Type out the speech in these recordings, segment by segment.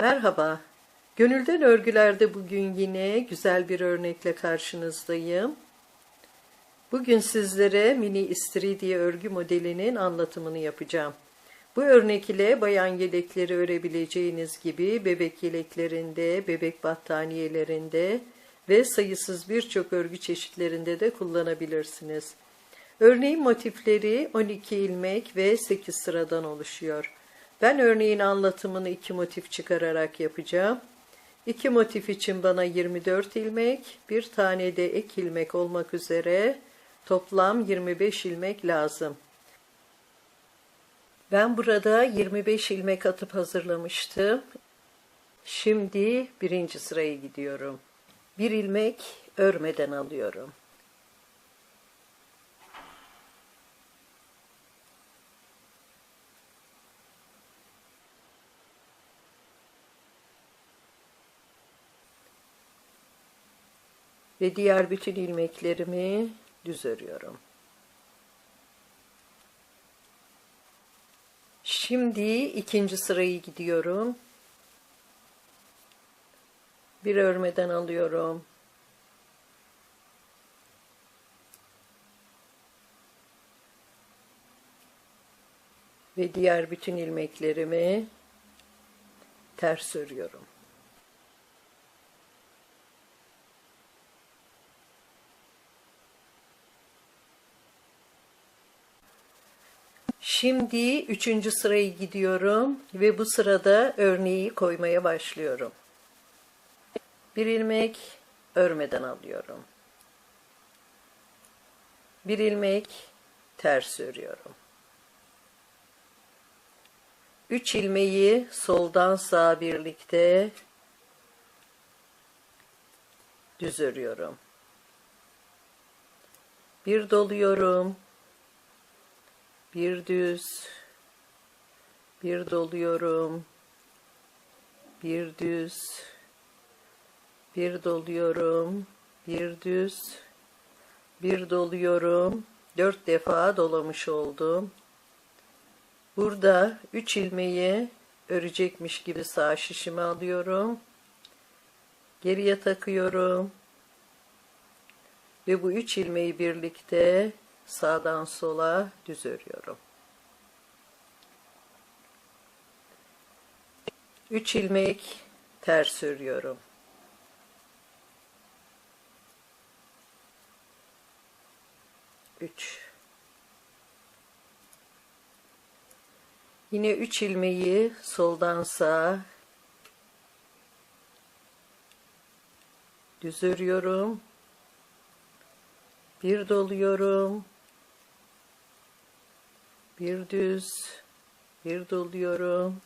Merhaba. Gönülden Örgüler'de bugün yine güzel bir örnekle karşınızdayım. Bugün sizlere mini istiridye örgü modelinin anlatımını yapacağım. Bu örnek ile bayan yelekleri örebileceğiniz gibi bebek yeleklerinde, bebek battaniyelerinde ve sayısız birçok örgü çeşitlerinde de kullanabilirsiniz. Örneğin motifleri 12 ilmek ve 8 sıradan oluşuyor. Ben örneğin anlatımını 2 motif çıkararak yapacağım. 2 motif için bana 24 ilmek, bir tane de ek ilmek olmak üzere toplam 25 ilmek lazım. Ben burada 25 ilmek atıp hazırlamıştım. Şimdi birinci sıraya gidiyorum. Bir ilmek örmeden alıyorum. Ve diğer bütün ilmeklerimi düz örüyorum. Şimdi ikinci sırayı gidiyorum. Bir örmeden alıyorum. Ve diğer bütün ilmeklerimi ters örüyorum. Şimdi üçüncü sıraya gidiyorum ve bu sırada örneği koymaya başlıyorum. Bir ilmek örmeden alıyorum. Bir ilmek ters örüyorum. 3 ilmeği soldan sağa birlikte düz örüyorum. Bir doluyorum. Bir düz, bir doluyorum, bir düz, bir doluyorum, bir düz, bir doluyorum. 4 defa dolamış oldum. Burada 3 ilmeği örecekmiş gibi sağ şişime alıyorum. Geriye takıyorum. Ve bu 3 ilmeği birlikte sağdan sola düz örüyorum. 3 ilmek ters örüyorum. Yine 3 ilmeği soldan sağa düz örüyorum. Bir doluyorum. Bir düz, bir doluyorum.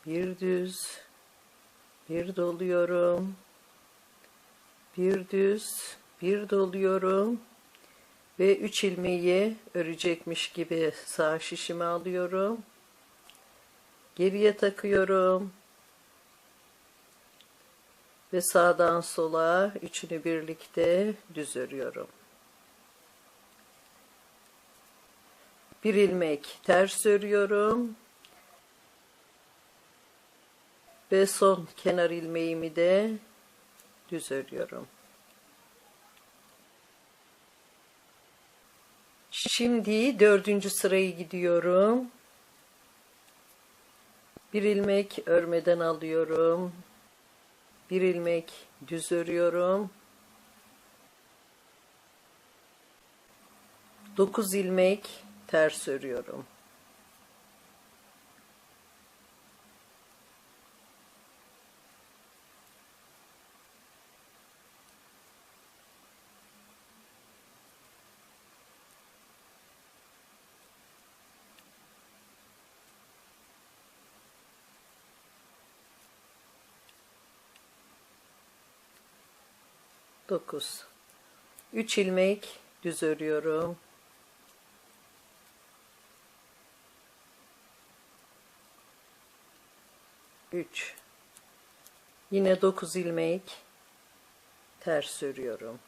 Bir düz, bir doluyorum. Bir düz, bir doluyorum. Ve 3 ilmeği örecekmiş gibi sağ şişime alıyorum. Geriye takıyorum. Ve sağdan sola üçünü birlikte düz örüyorum. Bir ilmek ters örüyorum. Ve son kenar ilmeğimi de düz örüyorum. Şimdi 4. sıraya gidiyorum. Bir ilmek örmeden alıyorum. Bir ilmek düz örüyorum. 9 ilmek ters örüyorum. Dokuz. 3 ilmek düz örüyorum. Yine 9 ilmek ters örüyorum.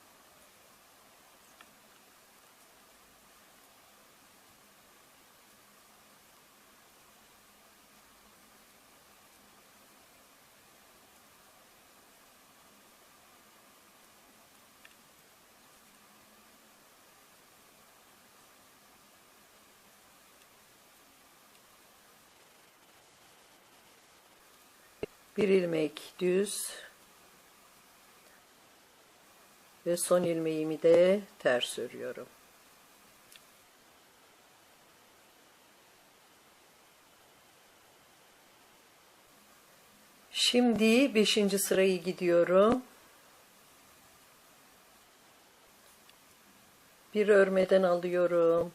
Bir ilmek düz ve son ilmeğimi de ters örüyorum. Şimdi 5. sırayı gidiyorum. Bir örmeden alıyorum.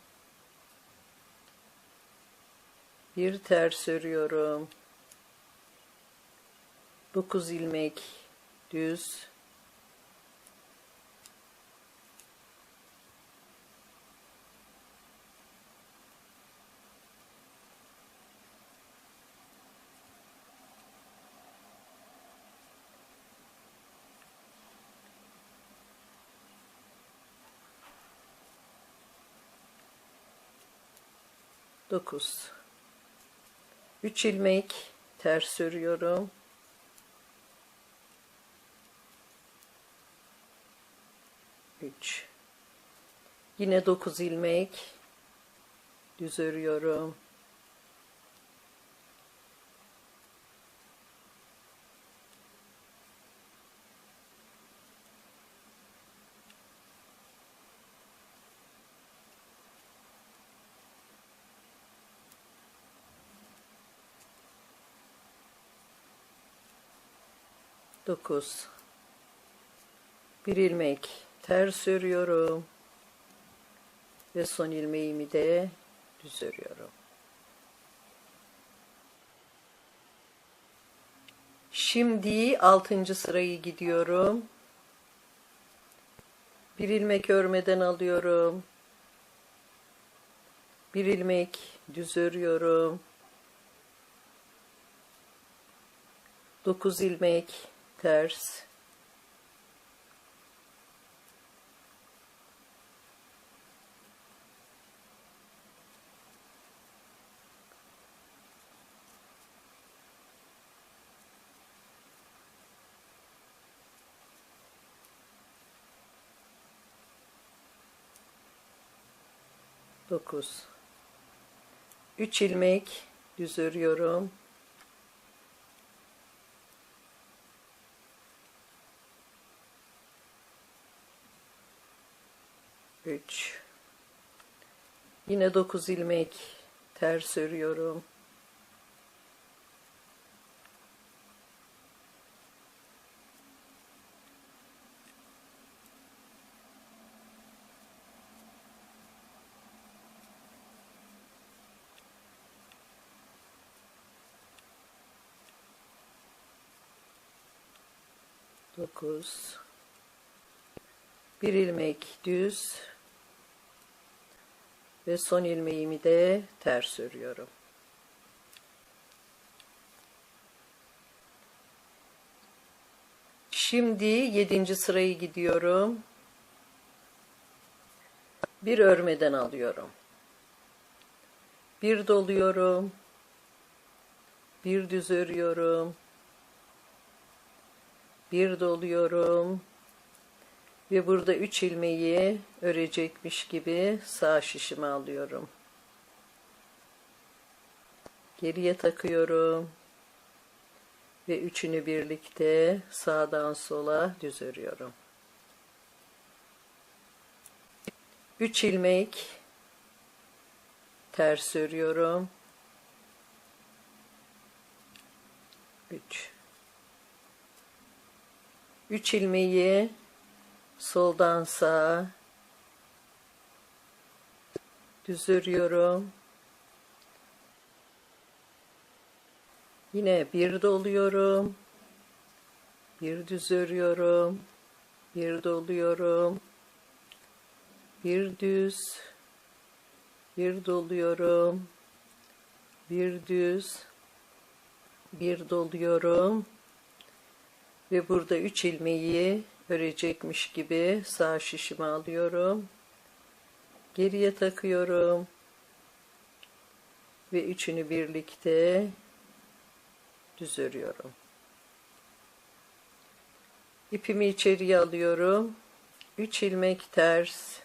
Bir ters örüyorum. 9 ilmek düz. Dokuz. 3 ilmek ters örüyorum. 3. Yine 9 ilmek düz örüyorum. 9. Bir ilmek ters örüyorum ve son ilmeğimi de düz örüyorum. Şimdi 6. sırayı gidiyorum. Bir ilmek örmeden alıyorum. Bir ilmek düz örüyorum. 9 ilmek ters. Dokuz. 3 ilmek düz örüyorum. 3. Yine 9 ilmek ters örüyorum. 9. Bir ilmek düz ve son ilmeğimi de ters örüyorum. Şimdi 7. sırayı gidiyorum. Bir örmeden alıyorum. Bir doluyorum. Bir düz örüyorum. Bir doluyorum. Ve burada 3 ilmeği örecekmiş gibi sağ şişime alıyorum. Geriye takıyorum. Ve üçünü birlikte sağdan sola düz örüyorum. 3 ilmek ters örüyorum. 3. 3 ilmeği soldan sağa düz örüyorum. Yine bir doluyorum. Bir düz örüyorum. Bir doluyorum. Bir düz. Bir doluyorum. Bir düz. Bir doluyorum. Ve burada 3 ilmeği örecekmiş gibi sağ şişime alıyorum. Geriye takıyorum. Ve üçünü birlikte düz örüyorum. İpimi içeriye alıyorum. 3 ilmek ters.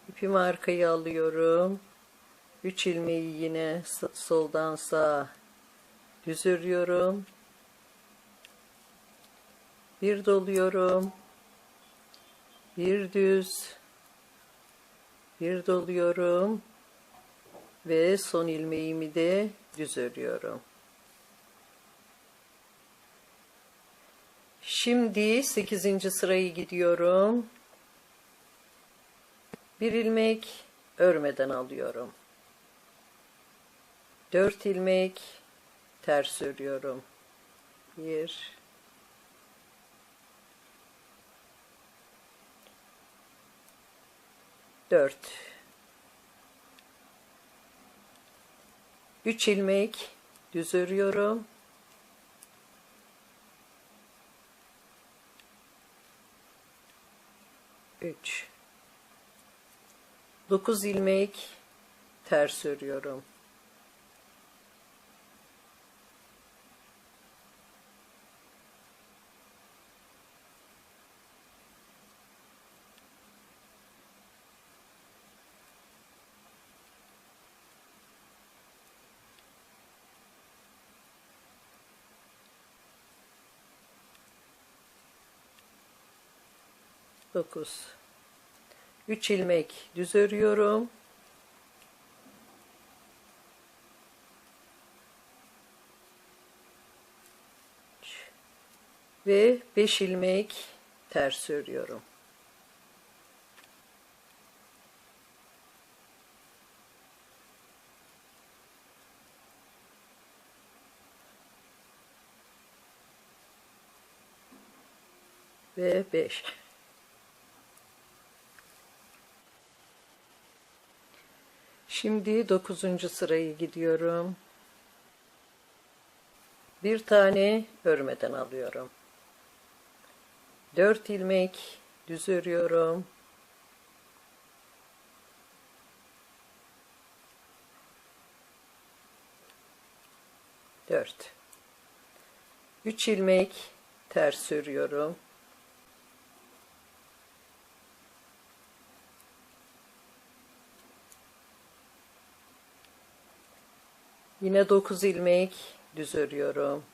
İpimi arkaya alıyorum. 3 ilmeği yine soldan sağa düz örüyorum. Bir doluyorum. Bir düz. Bir doluyorum. Ve son ilmeğimi de düz örüyorum. Şimdi 8. sırayı gidiyorum. Bir ilmek örmeden alıyorum. 4 ilmek ters örüyorum. 1 4 3 ilmek düz örüyorum. 3 9 ilmek ters örüyorum. 9 3 ilmek düz örüyorum. Ve 5 ilmek ters örüyorum. Ve 5. Şimdi 9. sırayı gidiyorum. Bir tane örmeden alıyorum. 4 ilmek düz örüyorum. 4 3 ilmek ters örüyorum. 9 ilmek düz örüyorum.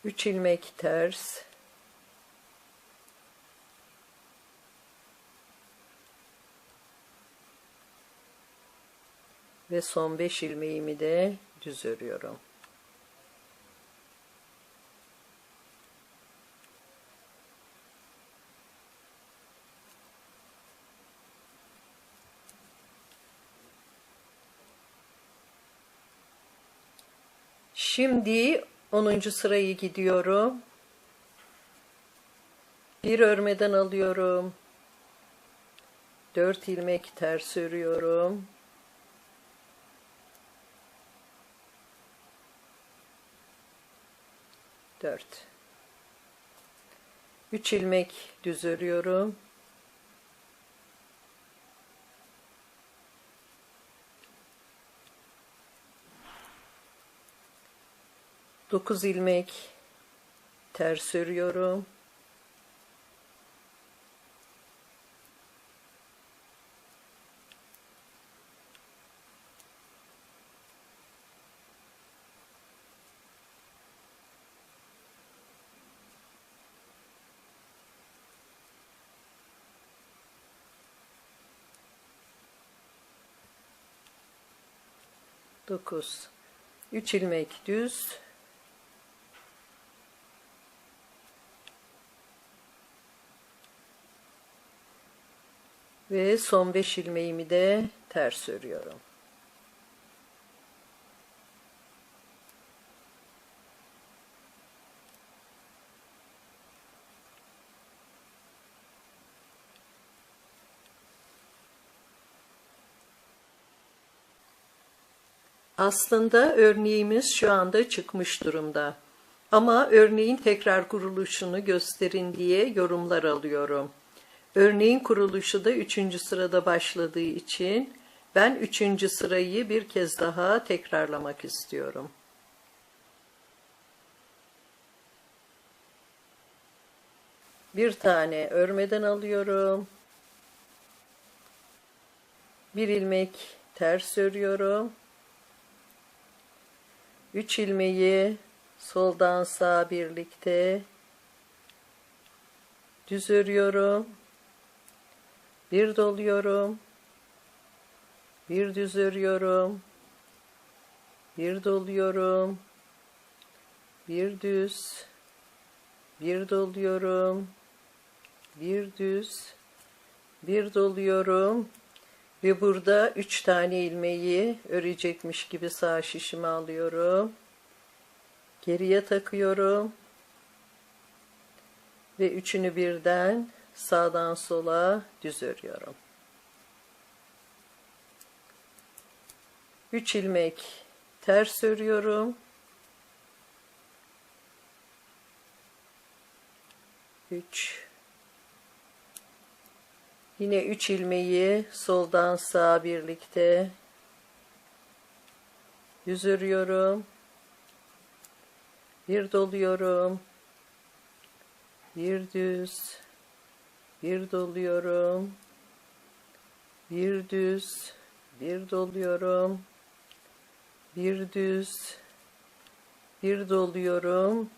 3 ilmek ters. Ve son 5 ilmeğimi de düz örüyorum. Şimdi 10. sırayı gidiyorum. Bir örmeden alıyorum. 4 ilmek ters örüyorum. 4 3 ilmek düz örüyorum. 9 ilmek ters örüyorum. 9 3 ilmek düz. Ve son 5 ilmeğimi de ters örüyorum. Aslında örneğimiz şu anda çıkmış durumda. Ama örneğin tekrar kuruluşunu gösterin diye yorumlar alıyorum. Örneğin kuruluşu da 3. sırada başladığı için ben 3. sırayı bir kez daha tekrarlamak istiyorum. Bir tane örmeden alıyorum. Bir ilmek ters örüyorum. 3 ilmeği soldan sağa birlikte düz örüyorum. Bir doluyorum. Bir düz örüyorum. Bir doluyorum. Bir düz. Bir doluyorum. Bir düz. Bir doluyorum. Ve burada 3 tane ilmeği örecekmiş gibi sağ şişime alıyorum. Geriye takıyorum. Ve üçünü birden sağdan sola düz örüyorum. 3 ilmek ters örüyorum. 3. Yine 3 ilmeği soldan sağa birlikte düz örüyorum. Bir doluyorum. Bir düz. Bir doluyorum. Bir düz. Bir doluyorum. Bir düz. Bir doluyorum.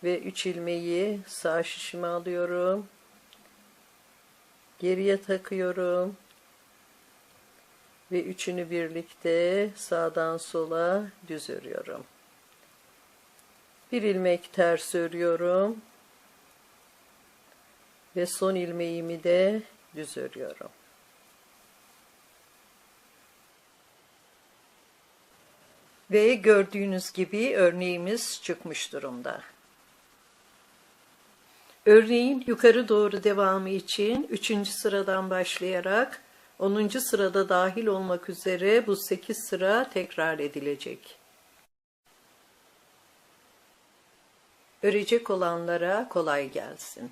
Ve 3 ilmeği sağ şişime alıyorum. Geriye takıyorum. Ve üçünü birlikte sağdan sola düz örüyorum. Bir ilmek ters örüyorum. Ve son ilmeğimi de düz örüyorum. Ve gördüğünüz gibi örneğimiz çıkmış durumda. Örneğin yukarı doğru devamı için 3. sıradan başlayarak 10. sırada dahil olmak üzere bu 8 sıra tekrar edilecek. Örecek olanlara kolay gelsin.